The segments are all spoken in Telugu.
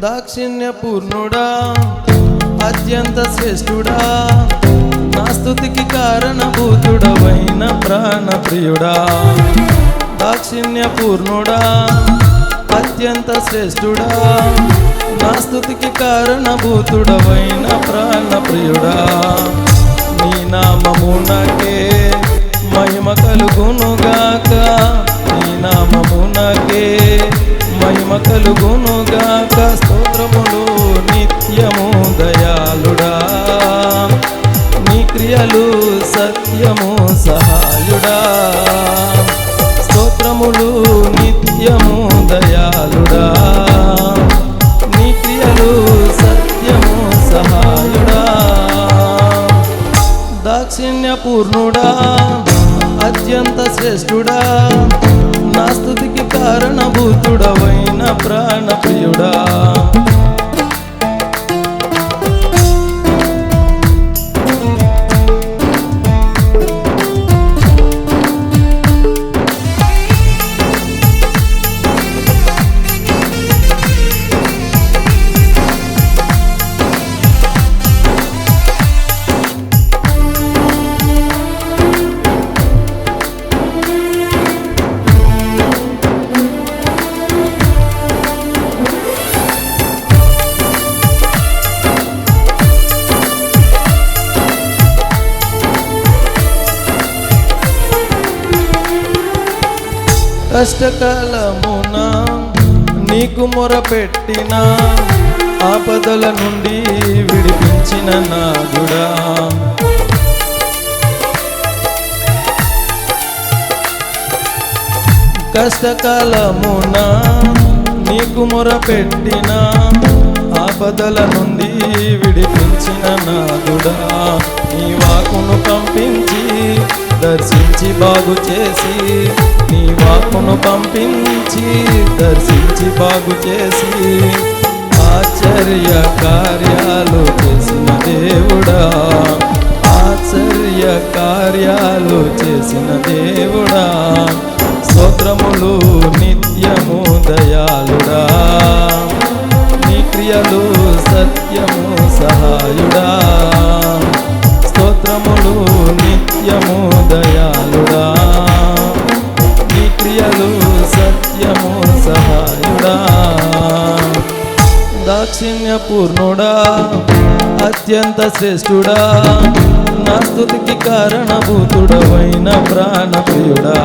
దాక్షిణ్యపూర్ణుడా అత్యంత శ్రేష్ఠుడా నా స్తుతికి కారణభూతుడవైన ప్రాణప్రియుడా. దాక్షిణ్యపూర్ణుడా అత్యంత శ్రేష్ఠుడా నా స్తుతికి కారణభూతుడవైన ప్రాణప్రియుడా. నీ నామమునకే మహిమ కలుగునుగాక, నీ నామమునకే మహిమ కలుగునుగాక. స్తోత్రములు నిత్యము దయాళుడా, నీ క్రియలు సత్యము సహాయుడా. స్తోత్రములు నిత్యము దయాళుడా, నీ క్రియలు సత్యము సహాయుడా. దాక్షిణ్యపూర్ణుడా అత్యంత శ్రేష్ఠుడా నా స్తుతికి కారణభూతుడవైన ప్రాణప్రియుడా. కష్టకాలమున నీకు మొరపెట్టిన ఆపదల నుండి విడిపించిన నాథుడా. కష్టకాలమున నీకు మొరపెట్టిన ఆపదల నుండి విడిపించిన నాథుడా. నీ వాక్కును పంపించి దర్శించి బాగు చేసి, నీ వాక్కును పంపించి దర్శించి బాగు చేసి ఆశ్చర్య కార్యాలు చేసిన దేవుడా. ఆశ్చర్య కార్యాలు చేసిన దేవుడా. స్తోత్రములు నిత్యము దయాళుడా, నీ క్రియలు సత్యము సహాయుడా. స్తోత్రములు నిత్యము దయాళుడా, నీ క్రియలు సత్యము సహాయుడా. దాక్షిణ్యపూర్ణుడా అత్యంత శ్రేష్ఠుడా నా స్తుతికి కారణభూతుడవైన ప్రాణప్రియుడా.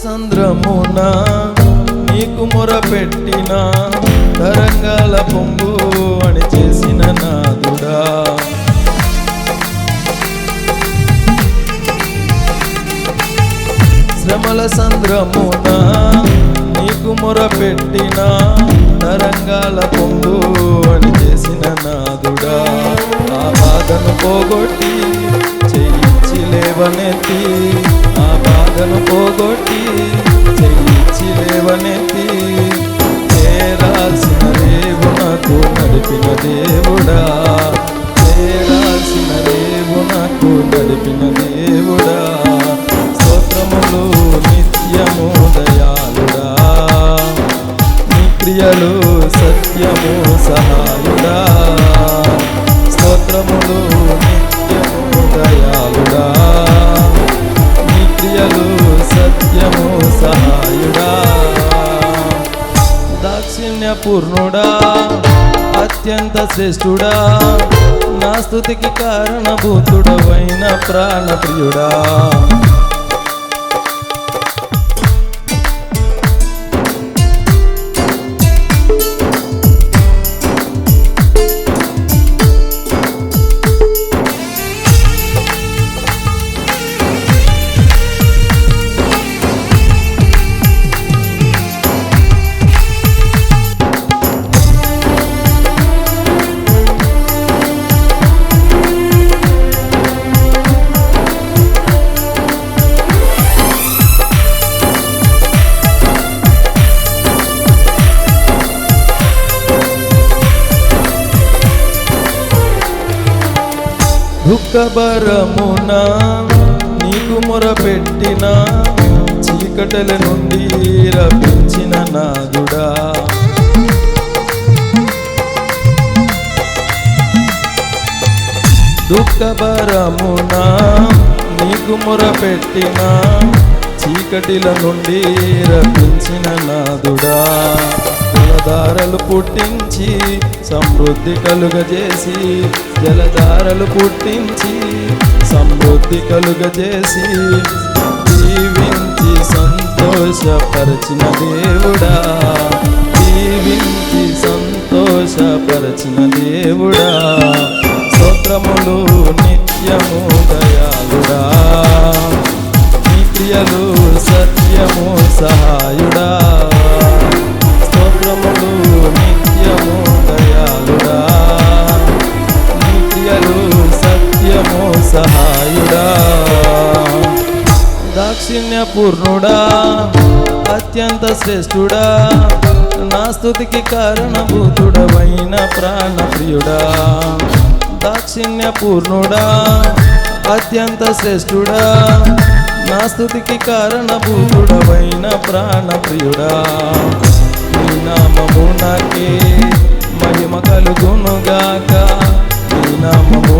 సంద్రమున నీకు మొరపెట్టిన తరంగాల పొంగు అని చేసిన నాథుడా. శ్రమల సంద్రమున నీకు మొరపెట్టిన తరంగాల పొంగు అని చేసిన నాథుడా. ఆ బాధను పోగొట్టి చేయించి లేవనెత్తి, ఆ బాధను పోగొట్టి చేయించి లేవనెత్తి చేరాల్సిన దేవునకు నడిపిన దేవుడా. చేరాల్సిన దేవునకు నడిపిన దేవుడా. స్తోత్రములు నిత్యము దయాళుడా, నీ క్రియలు సత్యము సహాయుడా. స్తోత్రములు నిత్యము దయాళుడా, నీ క్రియలు సత్యము సహాయుడా. దాక్షిణ్యపూర్ణుడా అత్యంత శ్రేష్ఠుడా నా స్తుతికి కారణభూతుడవైన ప్రాణప్రియుడా. దుఃఖభరమున నీకు మొరపెట్టిన చీకటల నుండి రప్పించిన నాదుడా దుఃఖభరమున నీకు మొరపెట్టిన చీకటిల నుండి రప్పించిన నాదుడా జలధారలు పుట్టించి సమృద్ధి కలుగజేసి జలధారలు పుట్టించి సమృద్ధి కలుగజేసి దీవించి సంతోషపరచిన దేవుడా దీవించి సంతోషపరచిన దేవుడా స్తోత్రములు నిత్యము దయాళుడా నీ క్రియలు సత్యము సహాయుడా స్తోత్రములు నిత్యము దయాళుడా నీ క్రియలు సత్యము సహాయుడా దాక్షిణ్య పూర్ణుడా అత్యంత శ్రేష్ఠుడా నా స్తుతికి కారణభూతుడవైన ప్రాణప్రియుడా దాక్షిణ్య పూర్ణుడా అత్యంత శ్రేష్ఠుడా నా స్తుతికి కారణభూతుడవైన ప్రాణప్రియుడా నీ నామము నాకే మహిమ కలుగునుగాక నీ నామము